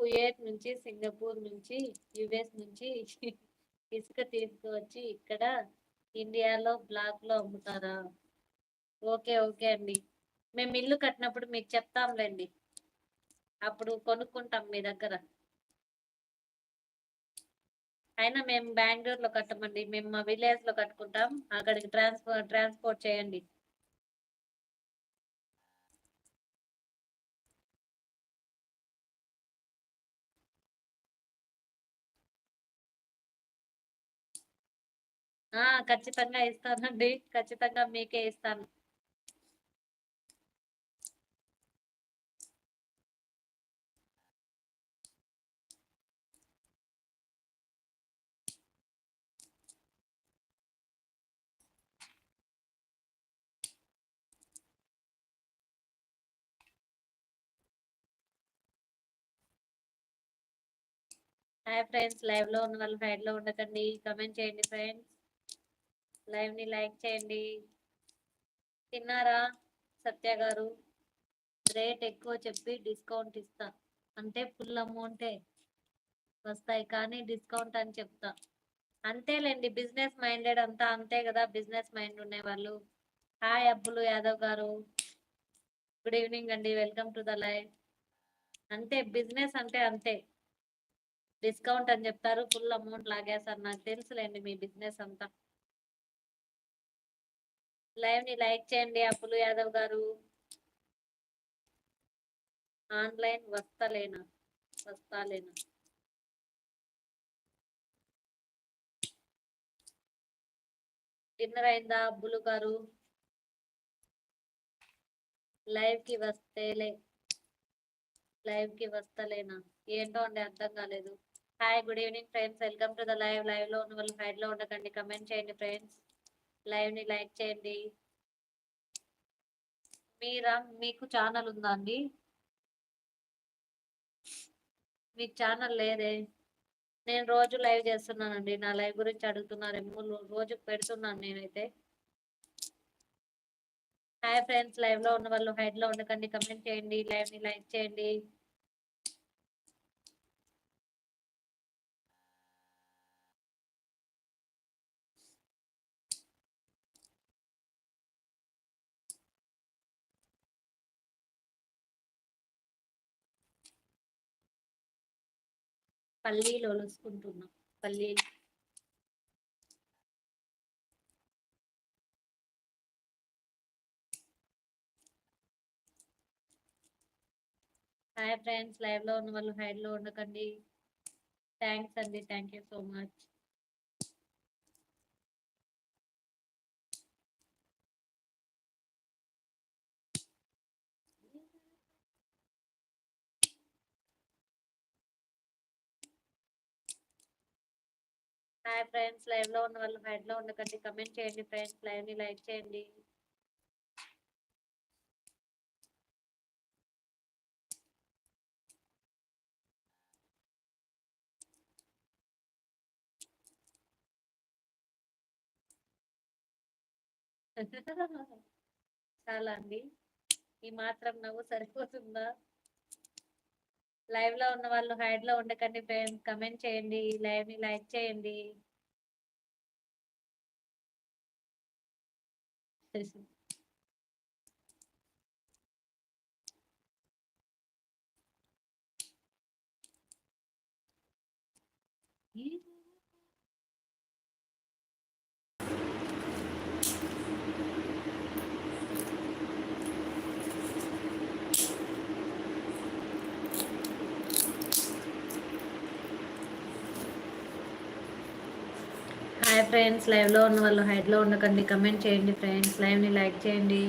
Kuwait నుంచి, Singapore నుంచి, US నుంచి ఇసుక తీసుకువచ్చి ఇక్కడ ఇండియాలో బ్లాక్ లో అమ్ముతారా? ఓకే ఓకే అండి, మేము ఇల్లు కట్టినప్పుడు మీకు చెప్తాంలేండి, అప్పుడు కొనుక్కుంటాం మీ దగ్గర. అయినా మేము బెంగళూరులో కట్టమండి, మేము మా విలేజ్ లో కట్టుకుంటాం, అక్కడికి ట్రాన్స్పోర్ట్ చేయండి. ఖచ్చితంగా ఇస్తానండి, ఖచ్చితంగా మీకే ఇస్తాను. హాయ్ ఫ్రెండ్స్, లైవ్ లో ఉన్న వాళ్ళు హైడ్ లో ఉండకండి, కమెంట్ చేయండి ఫ్రెండ్స్, లైవ్ ని లైక్ చేయండి. తిన్నారా సత్య గారు? రేట్ ఎక్కువ చెప్పి డిస్కౌంట్ ఇస్తా అంటే ఫుల్ అమౌంటే వస్తాయి, కానీ డిస్కౌంట్ అని చెప్తా. అంతేలేండి, బిజినెస్ మైండెడ్ అంతా అంతే కదా, బిజినెస్ మైండ్ ఉండే వాళ్ళు. హాయ్ అబ్బులు యాదవ్ గారు, గుడ్ ఈవినింగ్ అండి, వెల్కమ్ టు ద లైవ్. అంతే, బిజినెస్ అంటే అంతే, డిస్కౌంట్ అని చెప్తారు, ఫుల్ అమౌంట్ లాగేస్తారు. నాకు తెలుసులేండి మీ బిజినెస్ అంతా. లైవ్ ని లైక్ చేయండి అబ్బులు యాదవ్ గారు. ఆన్లైన్ వస్తలేనా? డిన్నర్ అయిందా అబ్బులు గారు? లైవ్ కి వస్తలేనా? ఏంటో అండి, అర్థం కాలేదు. Hi good evening friends, welcome to the live. Live లో ఉన్న వాళ్ళు హైడ్ లో ఉండకండి, కమెంట్ చేయండి ఫ్రెండ్స్, లైవ్ ని లైక్ చేయండి. మీకు ఛానల్ ఉందా అండి? మీకు ఛానల్ లేదే? నేను రోజు లైవ్ చేస్తున్నానండి, నా లైవ్ గురించి అడుగుతున్నారేమో, రోజు పెడుతున్నాను నేనైతే. హాయ్ ఫ్రెండ్స్, లైవ్ లో ఉన్న వాళ్ళు హైడ్ లో ఉండకండి, కమెంట్ చేయండి, లైవ్ ని లైక్ చేయండి. పల్లీలు ఒలుసుకుంటున్నా, పల్లీలు. హాయ్ ఫ్రెండ్స్, లైవ్ లో ఉన్న వాళ్ళు హైడ్ లో ఉండకండి. థ్యాంక్స్ అండి, thank you so much. Hi friends, live లో ఉన్న వాళ్ళు హైడ్ లో ఉండకండి, కమెంట్ చేయండి ఫ్రెండ్స్, లైవ్ ని లైక్ చేయండి. చాలా అండి, ఈ మాత్రం నవ్వు సరిపోతుందా? లైవ్ లో ఉన్న వాళ్ళు హైడ్ లో ఉండకండి ఫ్రెండ్స్, కమెంట్ చేయండి, లైవ్ ని లైక్ చేయండి. హాయ్ ఫ్రెండ్స్, లైవ్ లో ఉన్న వాళ్ళు హైడ్ లో ఉండకండి, కమెంట్ చేయండి ఫ్రెండ్స్, లైవ్ ని లైక్ చేయండి.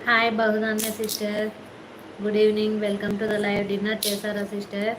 Hi Bahudhanya sister, good evening, welcome to the live. Dinner చేశారా సిస్టర్?